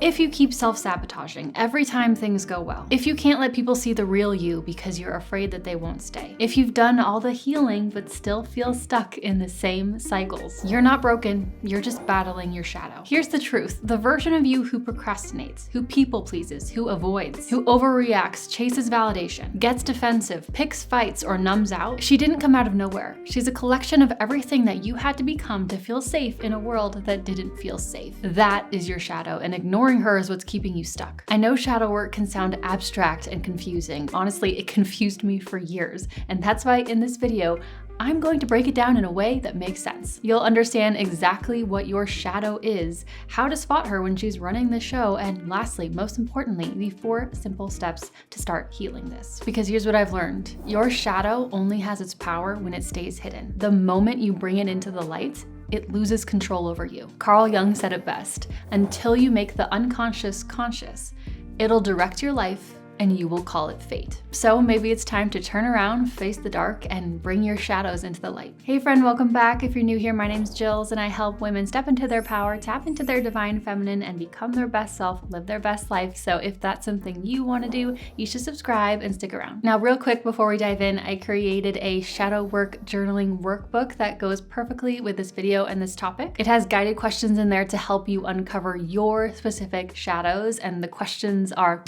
if you keep self-sabotaging every time things go well, if you can't let people see the real you because you're afraid that they won't stay, if you've done all the healing but still feel stuck in the same cycles, you're not broken, you're just battling your shadow. Here's the truth. The version of you who procrastinates, who people pleases, who avoids, who overreacts, chases validation, gets defensive, picks fights, or numbs out, she didn't come out of nowhere. She's a collection of everything that you had to become to feel safe in a world that didn't feel safe. That is your shadow, and ignoring her is what's keeping you stuck. I know shadow work can sound abstract and confusing. Honestly, it confused me for years, and that's why in this video, I'm going to break it down in a way that makes sense. You'll understand exactly what your shadow is, how to spot her when she's running the show, and lastly, most importantly, the 4 simple steps to start healing this. Because here's what I've learned. Your shadow only has its power when it stays hidden. The moment you bring it into the light, it loses control over you. Carl Jung said it best, until you make the unconscious conscious, it'll direct your life and you will call it fate. So maybe it's time to turn around, face the dark, and bring your shadows into the light. Hey friend, welcome back. If you're new here, my name's Jillz, and I help women step into their power, tap into their divine feminine, and become their best self, live their best life. So if that's something you want to do, you should subscribe and stick around. Now, real quick before we dive in, I created a shadow work journaling workbook that goes perfectly with this video and this topic. It has guided questions in there to help you uncover your specific shadows, and the questions are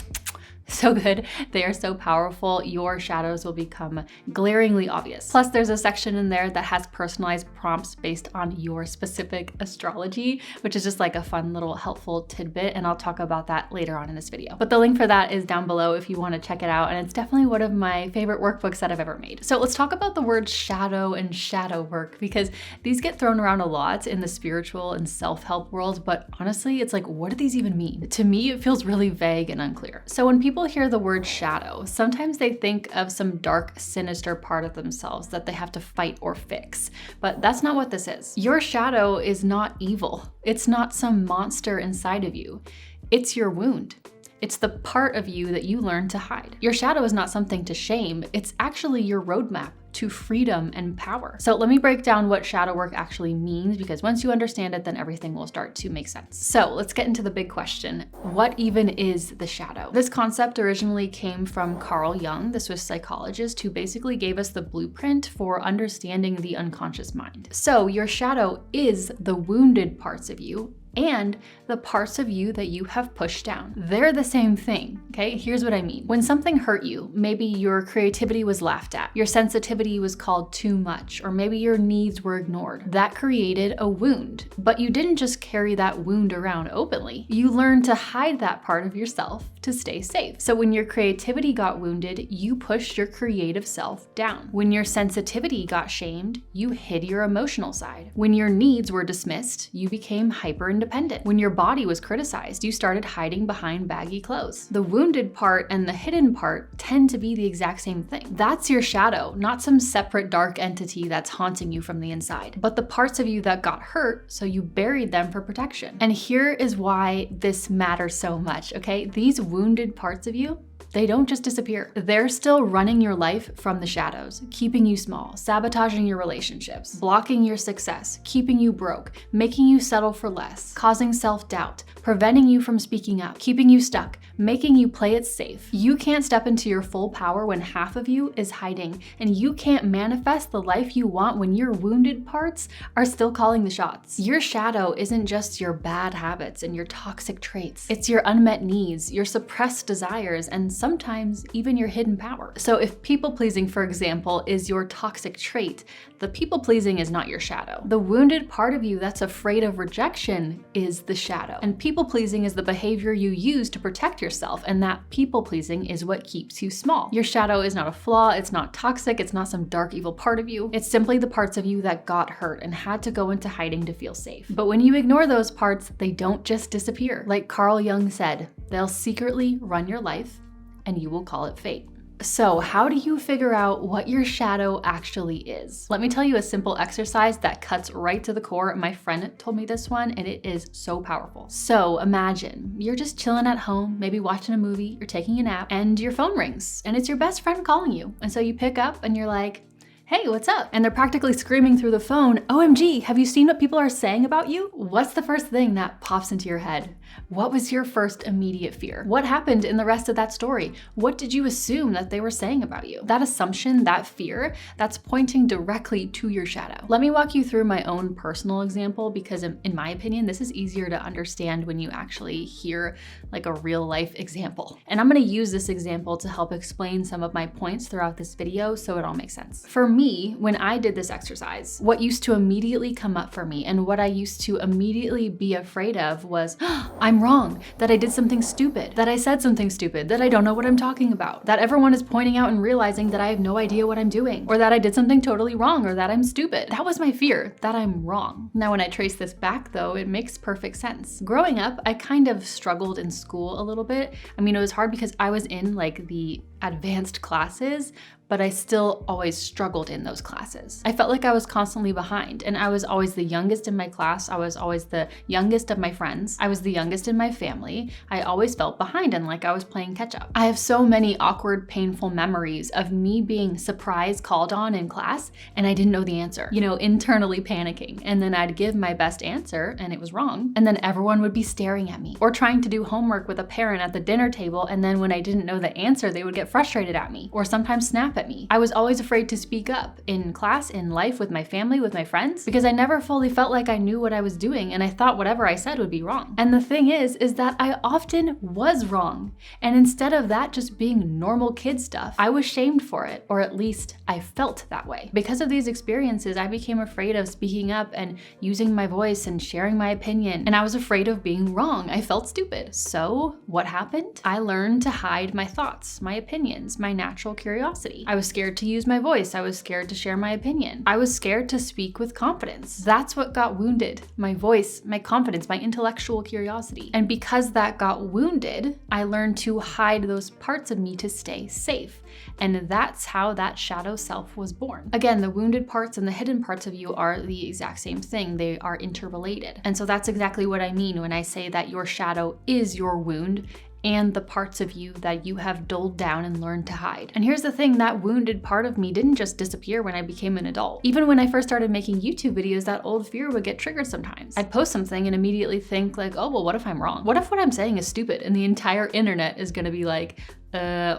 so good. They are so powerful. Your shadows will become glaringly obvious. Plus, there's a section in there that has personalized prompts based on your specific astrology, which is just like a fun little helpful tidbit. And I'll talk about that later on in this video. But the link for that is down below if you want to check it out. And it's definitely one of my favorite workbooks that I've ever made. So let's talk about the word shadow and shadow work, because these get thrown around a lot in the spiritual and self-help world. But honestly, it's like, what do these even mean? To me, it feels really vague and unclear. So when people hear the word shadow, sometimes they think of some dark, sinister part of themselves that they have to fight or fix. But that's not what this is. Your shadow is not evil. It's not some monster inside of you. It's your wound. It's the part of you that you learn to hide. Your shadow is not something to shame. It's actually your roadmap to freedom and power. So let me break down what shadow work actually means, because once you understand it, then everything will start to make sense. So let's get into the big question. What even is the shadow? This concept originally came from Carl Jung, the Swiss psychologist, who basically gave us the blueprint for understanding the unconscious mind. So your shadow is the wounded parts of you and the parts of you that you have pushed down. They're the same thing, okay? Here's what I mean. When something hurt you, maybe your creativity was laughed at, your sensitivity was called too much, or maybe your needs were ignored. That created a wound, but you didn't just carry that wound around openly. You learned to hide that part of yourself to stay safe. So when your creativity got wounded, you pushed your creative self down. When your sensitivity got shamed, you hid your emotional side. When your needs were dismissed, you became hyper-independent. When your body was criticized, you started hiding behind baggy clothes. The wounded part and the hidden part tend to be the exact same thing. That's your shadow, not some separate dark entity that's haunting you from the inside, but the parts of you that got hurt, so you buried them for protection. And here is why this matters so much, okay? These wounded parts of you, they don't just disappear. They're still running your life from the shadows, keeping you small, sabotaging your relationships, blocking your success, keeping you broke, making you settle for less, causing self-doubt, preventing you from speaking up, keeping you stuck, making you play it safe. You can't step into your full power when half of you is hiding, and you can't manifest the life you want when your wounded parts are still calling the shots. Your shadow isn't just your bad habits and your toxic traits. It's your unmet needs, your suppressed desires, and sometimes even your hidden power. So if people-pleasing, for example, is your toxic trait, the people-pleasing is not your shadow. The wounded part of you that's afraid of rejection is the shadow. And people-pleasing is the behavior you use to protect yourself, and that people-pleasing is what keeps you small. Your shadow is not a flaw, it's not toxic, it's not some dark evil part of you. It's simply the parts of you that got hurt and had to go into hiding to feel safe. But when you ignore those parts, they don't just disappear. Like Carl Jung said, they'll secretly run your life, and you will call it fate. So how do you figure out what your shadow actually is? Let me tell you a simple exercise that cuts right to the core. My friend told me this one, and it is so powerful. So imagine you're just chilling at home, maybe watching a movie or taking a nap, and your phone rings, and it's your best friend calling you. And so you pick up and you're like, hey, what's up? And they're practically screaming through the phone, OMG, have you seen what people are saying about you? What's the first thing that pops into your head? What was your first immediate fear? What happened in the rest of that story? What did you assume that they were saying about you? That assumption, that fear, that's pointing directly to your shadow. Let me walk you through my own personal example because in my opinion, this is easier to understand when you actually hear like a real life example. And I'm gonna use this example to help explain some of my points throughout this video so it all makes sense. For me, when I did this exercise, what used to immediately come up for me and what I used to immediately be afraid of was, I'm wrong, that I did something stupid, that I said something stupid, that I don't know what I'm talking about, that everyone is pointing out and realizing that I have no idea what I'm doing, or that I did something totally wrong, or that I'm stupid. That was my fear, that I'm wrong. Now, when I trace this back though, it makes perfect sense. Growing up, I kind of struggled in school a little bit. I mean, it was hard because I was in like the advanced classes, but I still always struggled in those classes. I felt like I was constantly behind, and I was always the youngest in my class. I was always the youngest of my friends. I was the youngest in my family. I always felt behind and like I was playing catch up. I have so many awkward, painful memories of me being surprise called on in class and I didn't know the answer, you know, internally panicking. And then I'd give my best answer and it was wrong. And then everyone would be staring at me, or trying to do homework with a parent at the dinner table. And then when I didn't know the answer, they would get frustrated at me or sometimes snap at me. I was always afraid to speak up in class, in life, with my family, with my friends, because I never fully felt like I knew what I was doing and I thought whatever I said would be wrong. And the thing is that I often was wrong. And instead of that just being normal kid stuff, I was shamed for it, or at least I felt that way. Because of these experiences, I became afraid of speaking up and using my voice and sharing my opinion. And I was afraid of being wrong. I felt stupid. So what happened? I learned to hide my thoughts, my opinions, my natural curiosity. I was scared to use my voice. I was scared to share my opinion. I was scared to speak with confidence. That's what got wounded. My voice, my confidence, my intellectual curiosity. And because that got wounded, I learned to hide those parts of me to stay safe. And that's how that shadow self was born. Again, the wounded parts and the hidden parts of you are the exact same thing. They are interrelated. And so that's exactly what I mean when I say that your shadow is your wound and the parts of you that you have dulled down and learned to hide. And here's the thing, that wounded part of me didn't just disappear when I became an adult. Even when I first started making YouTube videos, that old fear would get triggered sometimes. I'd post something and immediately think like, oh, well, what if I'm wrong? What if what I'm saying is stupid? And the entire internet is gonna be like,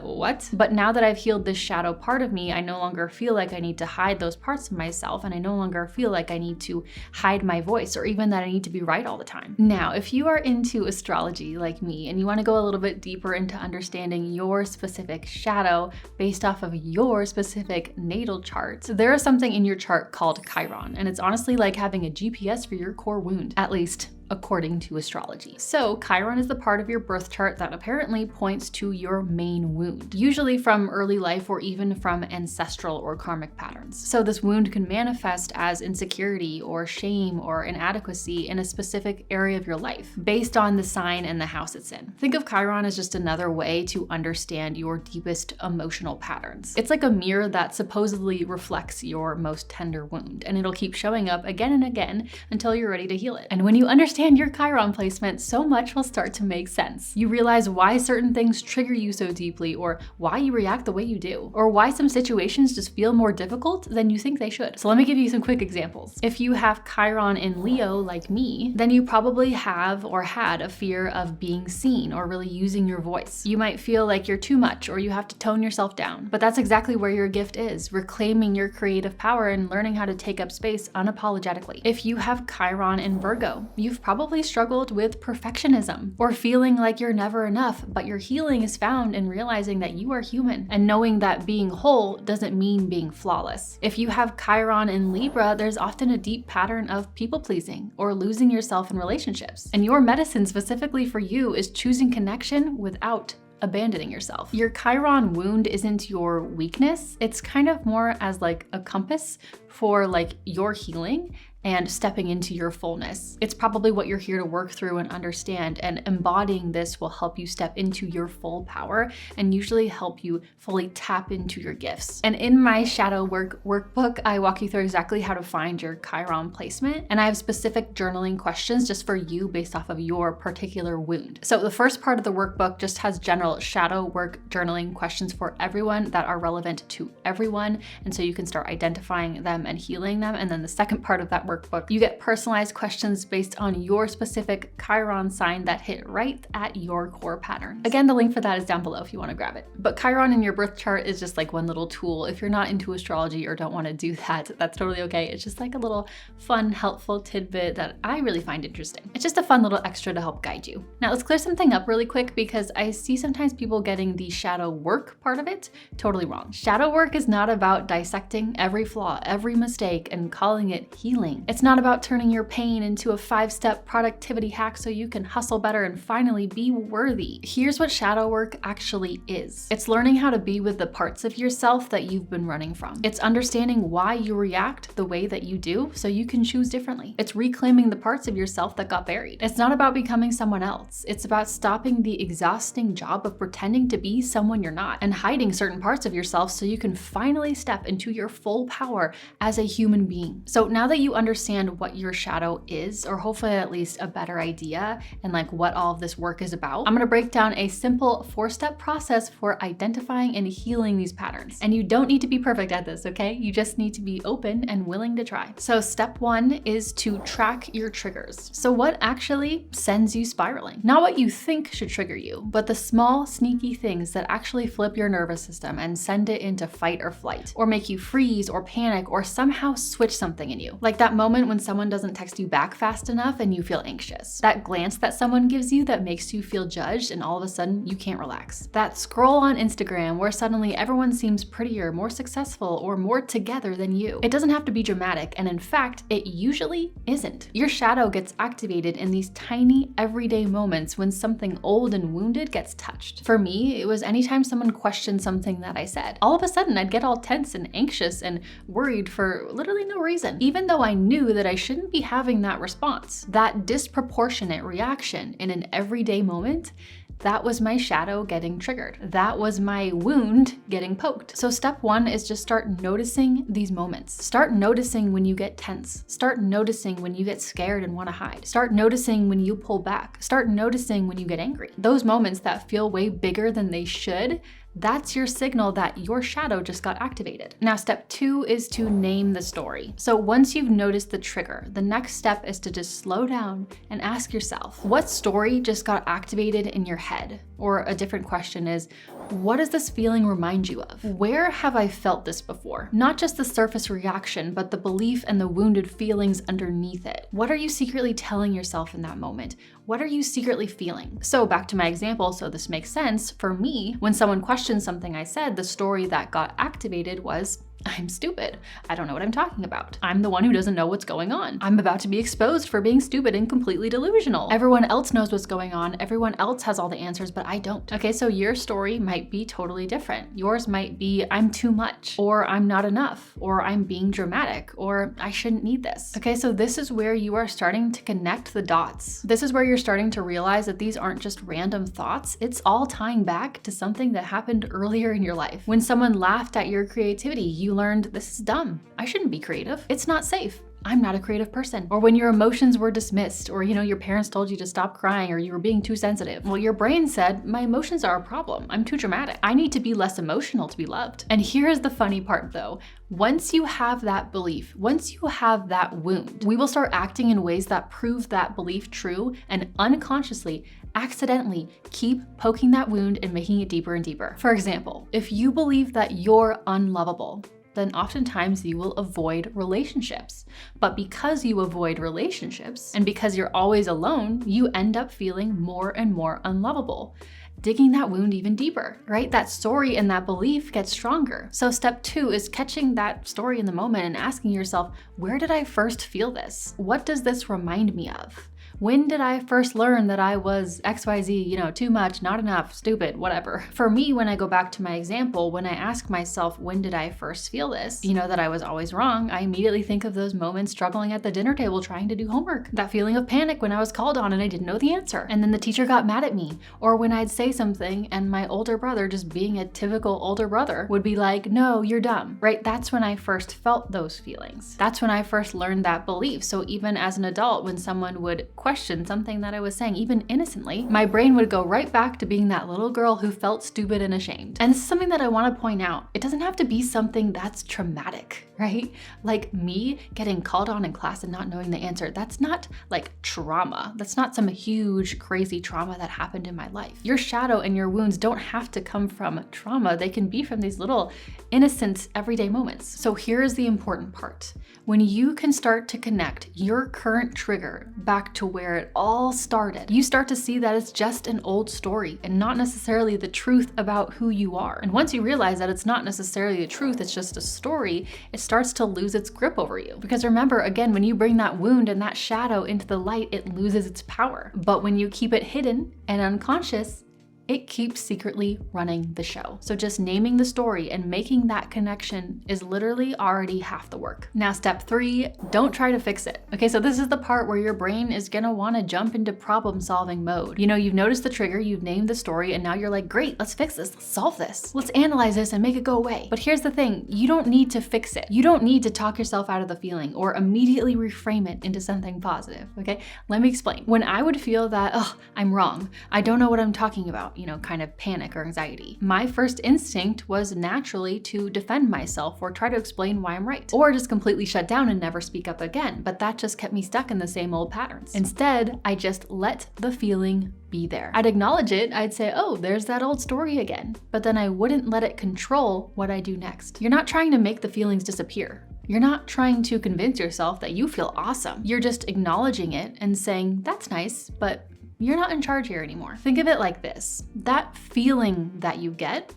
what? But now that I've healed this shadow part of me, I no longer feel like I need to hide those parts of myself, and I no longer feel like I need to hide my voice or even that I need to be right all the time. Now, if you are into astrology like me and you want to go a little bit deeper into understanding your specific shadow based off of your specific natal chart, there is something in your chart called chiron, and it's honestly like having a GPS for your core wound, at least according to astrology. So chiron is the part of your birth chart that apparently points to your main wound, usually from early life or even from ancestral or karmic patterns. So this wound can manifest as insecurity or shame or inadequacy in a specific area of your life based on the sign and the house it's in. Think of chiron as just another way to understand your deepest emotional patterns. It's like a mirror that supposedly reflects your most tender wound, and it'll keep showing up again and again until you're ready to heal it. And when you understand your chiron placement, so much will start to make sense. You realize why certain things trigger you so deeply, or why you react the way you do, or why some situations just feel more difficult than you think they should. So let me give you some quick examples. If you have chiron in Leo like me, then you probably have or had a fear of being seen or really using your voice. You might feel like you're too much or you have to tone yourself down, but that's exactly where your gift is, reclaiming your creative power and learning how to take up space unapologetically. If you have chiron in Virgo, you've probably struggled with perfectionism or feeling like you're never enough, but your healing is found in realizing that you are human and knowing that being whole doesn't mean being flawless. If you have chiron in Libra, there's often a deep pattern of people pleasing or losing yourself in relationships. And your medicine specifically for you is choosing connection without abandoning yourself. Your chiron wound isn't your weakness. It's kind of more as like a compass for like your healing and stepping into your fullness. It's probably what you're here to work through and understand, and embodying this will help you step into your full power and usually help you fully tap into your gifts. And in my shadow work workbook, I walk you through exactly how to find your chiron placement, and I have specific journaling questions just for you based off of your particular wound. So the first part of the workbook just has general shadow work journaling questions for everyone that are relevant to everyone, and so you can start identifying them and healing them. And then the second part of that workbook. You get personalized questions based on your specific Chiron sign that hit right at your core patterns. Again, the link for that is down below if you want to grab it. But Chiron in your birth chart is just like one little tool. If you're not into astrology or don't want to do that, that's totally okay. It's just like a little fun, helpful tidbit that I really find interesting. It's just a fun little extra to help guide you. Now let's clear something up really quick because I see sometimes people getting the shadow work part of it totally wrong. Shadow work is not about dissecting every flaw, every mistake, and calling it healing. It's not about turning your pain into a 5-step productivity hack so you can hustle better and finally be worthy. Here's what shadow work actually is. It's learning how to be with the parts of yourself that you've been running from. It's understanding why you react the way that you do so you can choose differently. It's reclaiming the parts of yourself that got buried. It's not about becoming someone else. It's about stopping the exhausting job of pretending to be someone you're not and hiding certain parts of yourself so you can finally step into your full power as a human being. So now that you understand what your shadow is, or hopefully at least a better idea and like what all of this work is about, I'm gonna break down a simple 4-step process for identifying and healing these patterns. And you don't need to be perfect at this, okay? You just need to be open and willing to try. So step 1 is to track your triggers. So what actually sends you spiraling? Not what you think should trigger you, but the small, sneaky things that actually flip your nervous system and send it into fight or flight, or make you freeze or panic or somehow switch something in you. Like that moment when someone doesn't text you back fast enough and you feel anxious. That glance that someone gives you that makes you feel judged and all of a sudden you can't relax. That scroll on Instagram where suddenly everyone seems prettier, more successful, or more together than you. It doesn't have to be dramatic, and in fact, it usually isn't. Your shadow gets activated in these tiny, everyday moments when something old and wounded gets touched. For me, it was anytime someone questioned something that I said. All of a sudden, I'd get all tense and anxious and worried for literally no reason, even though I knew that I shouldn't be having that response. That disproportionate reaction in an everyday moment, that was my shadow getting triggered. That was my wound getting poked. So step 1 is just start noticing these moments. Start noticing when you get tense. Start noticing when you get scared and want to hide. Start noticing when you pull back. Start noticing when you get angry. Those moments that feel way bigger than they should, that's your signal that your shadow just got activated. Now, step 2 is to name the story. So once you've noticed the trigger, the next step is to just slow down and ask yourself, what story just got activated in your head? Or a different question is, what does this feeling remind you of? Where have I felt this before? Not just the surface reaction, but the belief and the wounded feelings underneath it. What are you secretly telling yourself in that moment? What are you secretly feeling? So back to my example, so this makes sense. For me, when someone questioned something I said, the story that got activated was, I'm stupid. I don't know what I'm talking about. I'm the one who doesn't know what's going on. I'm about to be exposed for being stupid and completely delusional. Everyone else knows what's going on. Everyone else has all the answers, but I don't. Okay, so your story might be totally different. Yours might be, I'm too much, or I'm not enough, or I'm being dramatic, or I shouldn't need this. Okay, so this is where you are starting to connect the dots. This is where you're starting to realize that these aren't just random thoughts. It's all tying back to something that happened earlier in your life. When someone laughed at your creativity, you learned this is dumb. I shouldn't be creative. It's not safe. I'm not a creative person. Or when your emotions were dismissed, or your parents told you to stop crying, or you were being too sensitive. Well, your brain said, my emotions are a problem. I'm too dramatic. I need to be less emotional to be loved. And here's the funny part though. Once you have that belief, once you have that wound, we will start acting in ways that prove that belief true and unconsciously, accidentally keep poking that wound and making it deeper and deeper. For example, if you believe that you're unlovable, then oftentimes you will avoid relationships. But because you avoid relationships and because you're always alone, you end up feeling more and more unlovable, digging that wound even deeper, right? That story and that belief gets stronger. So step 2 is catching that story in the moment and asking yourself, where did I first feel this? What does this remind me of? When did I first learn that I was XYZ, too much, not enough, stupid, whatever? For me, when I go back to my example, when I ask myself, when did I first feel this? That I was always wrong, I immediately think of those moments struggling at the dinner table trying to do homework. That feeling of panic when I was called on and I didn't know the answer. And then the teacher got mad at me. Or when I'd say something and my older brother, just being a typical older brother, would be like, no, you're dumb, right? That's when I first felt those feelings. That's when I first learned that belief. So even as an adult, when someone would question question something that I was saying, even innocently, my brain would go right back to being that little girl who felt stupid and ashamed. And this is something that I want to point out. It doesn't have to be something that's traumatic, right? Like me getting called on in class and not knowing the answer. That's not like trauma. That's not some huge, crazy trauma that happened in my life. Your shadow and your wounds don't have to come from trauma. They can be from these little innocent everyday moments. So here's the important part. When you can start to connect your current trigger back to where it all started, you start to see that it's just an old story and not necessarily the truth about who you are. And once you realize that it's not necessarily the truth, it's just a story, it starts to lose its grip over you. Because remember, again, when you bring that wound and that shadow into the light, it loses its power. But when you keep it hidden and unconscious, it keeps secretly running the show. So just naming the story and making that connection is literally already half the work. Now, step 3, don't try to fix it. Okay, so this is the part where your brain is gonna wanna jump into problem-solving mode. You know, you've noticed the trigger, you've named the story, and now you're like, great, let's fix this, let's solve this. Let's analyze this and make it go away. But here's the thing, you don't need to fix it. You don't need to talk yourself out of the feeling or immediately reframe it into something positive, okay? Let me explain. When I would feel that, oh, I'm wrong, I don't know what I'm talking about, you know, kind of panic or anxiety, my first instinct was naturally to defend myself or try to explain why I'm right, or just completely shut down and never speak up again. But that just kept me stuck in the same old patterns. Instead, I just let the feeling be there. I'd acknowledge it, I'd say, oh, there's that old story again, but then I wouldn't let it control what I do next. You're not trying to make the feelings disappear. You're not trying to convince yourself that you feel awesome. You're just acknowledging it and saying, that's nice, but you're not in charge here anymore. Think of it like this. That feeling that you get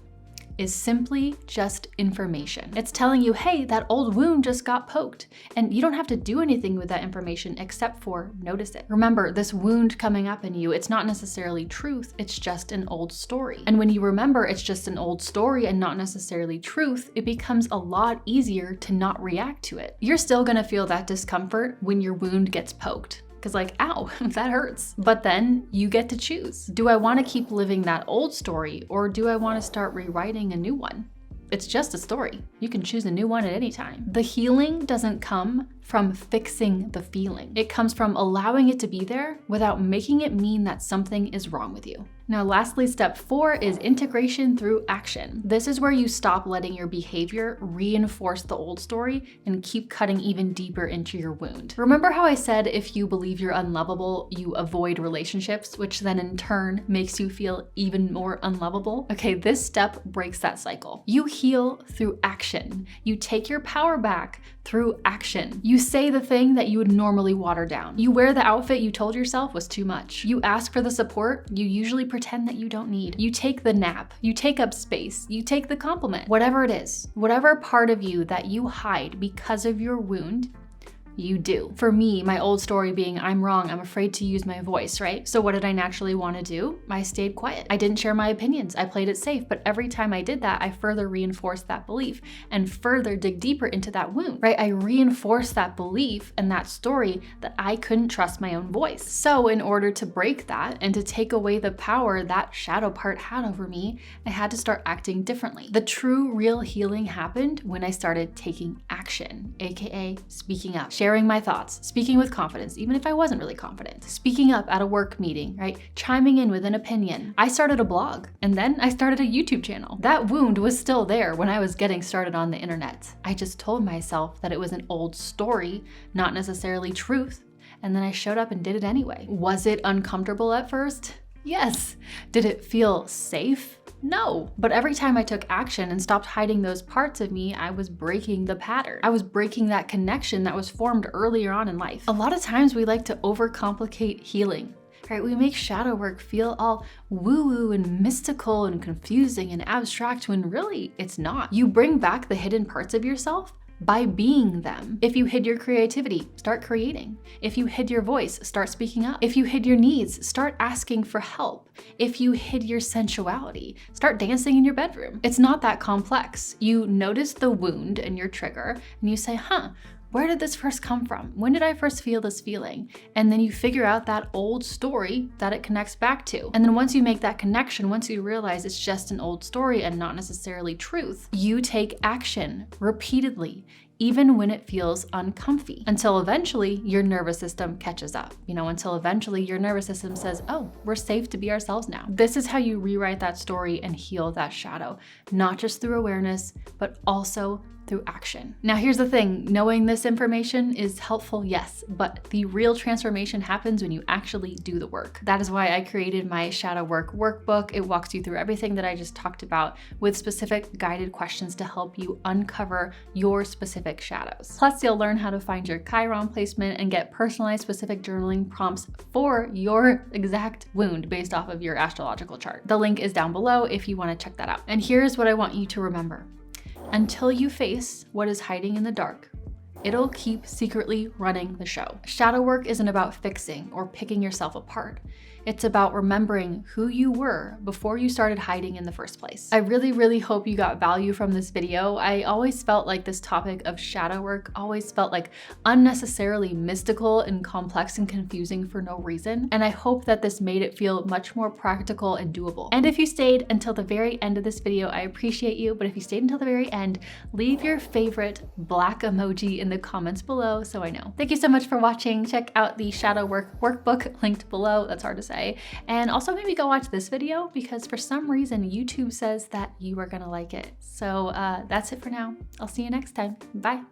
is simply just information. It's telling you, hey, that old wound just got poked, and you don't have to do anything with that information except for notice it. Remember, this wound coming up in you, it's not necessarily truth, it's just an old story. And when you remember it's just an old story and not necessarily truth, it becomes a lot easier to not react to it. You're still gonna feel that discomfort when your wound gets poked. Because like, ow, that hurts. But then you get to choose. Do I want to keep living that old story, or do I want to start rewriting a new one? It's just a story. You can choose a new one at any time. The healing doesn't come from fixing the feeling. It comes from allowing it to be there without making it mean that something is wrong with you. Now, lastly, step 4 is integration through action. This is where you stop letting your behavior reinforce the old story and keep cutting even deeper into your wound. Remember how I said if you believe you're unlovable, you avoid relationships, which then in turn makes you feel even more unlovable? Okay, this step breaks that cycle. You heal through action. You take your power back through action. You say the thing that you would normally water down. You wear the outfit you told yourself was too much. You ask for the support you usually pretend that you don't need. You take the nap. You take up space. You take the compliment. Whatever it is, whatever part of you that you hide because of your wound, you do. For me, my old story being, I'm wrong, I'm afraid to use my voice, right? So what did I naturally want to do? I stayed quiet. I didn't share my opinions. I played it safe, but every time I did that, I further reinforced that belief and further dig deeper into that wound, right? I reinforced that belief and that story that I couldn't trust my own voice. So in order to break that and to take away the power that shadow part had over me, I had to start acting differently. The true, real healing happened when I started taking action, aka speaking up, sharing my thoughts, speaking with confidence, even if I wasn't really confident, speaking up at a work meeting, right? Chiming in with an opinion. I started a blog, and then I started a YouTube channel. That wound was still there when I was getting started on the internet. I just told myself that it was an old story, not necessarily truth, and then I showed up and did it anyway. Was it uncomfortable at first? Yes. Did it feel safe? No. But every time I took action and stopped hiding those parts of me, I was breaking the pattern. I was breaking that connection that was formed earlier on in life. A lot of times we like to overcomplicate healing, right? We make shadow work feel all woo-woo and mystical and confusing and abstract when really it's not. You bring back the hidden parts of yourself by being them. If you hid your creativity, start creating. If you hid your voice, start speaking up. If you hid your needs, start asking for help. If you hid your sensuality, start dancing in your bedroom. It's not that complex. You notice the wound and your trigger, and you say, where did this first come from? When did I first feel this feeling? And then you figure out that old story that it connects back to. And then once you make that connection, once you realize it's just an old story and not necessarily truth, you take action repeatedly, even when it feels uncomfy, until eventually your nervous system catches up, until eventually your nervous system says, oh, we're safe to be ourselves now. This is how you rewrite that story and heal that shadow, not just through awareness, but also through action. Now, here's the thing, knowing this information is helpful, yes, but the real transformation happens when you actually do the work. That is why I created my shadow work workbook. It walks you through everything that I just talked about with specific guided questions to help you uncover your specific shadows. Plus, you'll learn how to find your chiron placement and get personalized specific journaling prompts for your exact wound based off of your astrological chart. The link is down below if you want to check that out. And here's what I want you to remember. Until you face what is hiding in the dark, it'll keep secretly running the show. Shadow work isn't about fixing or picking yourself apart. It's about remembering who you were before you started hiding in the first place. I really, really hope you got value from this video. I always felt like this topic of shadow work always felt like unnecessarily mystical and complex and confusing for no reason. And I hope that this made it feel much more practical and doable. And if you stayed until the very end of this video, I appreciate you. But if you stayed until the very end, leave your favorite black emoji in the comments below so I know. Thank you so much for watching. Check out the shadow work workbook linked below. That's hard to say. And also maybe go watch this video because for some reason YouTube says that you are gonna like it. So that's it for now. I'll see you next time. Bye.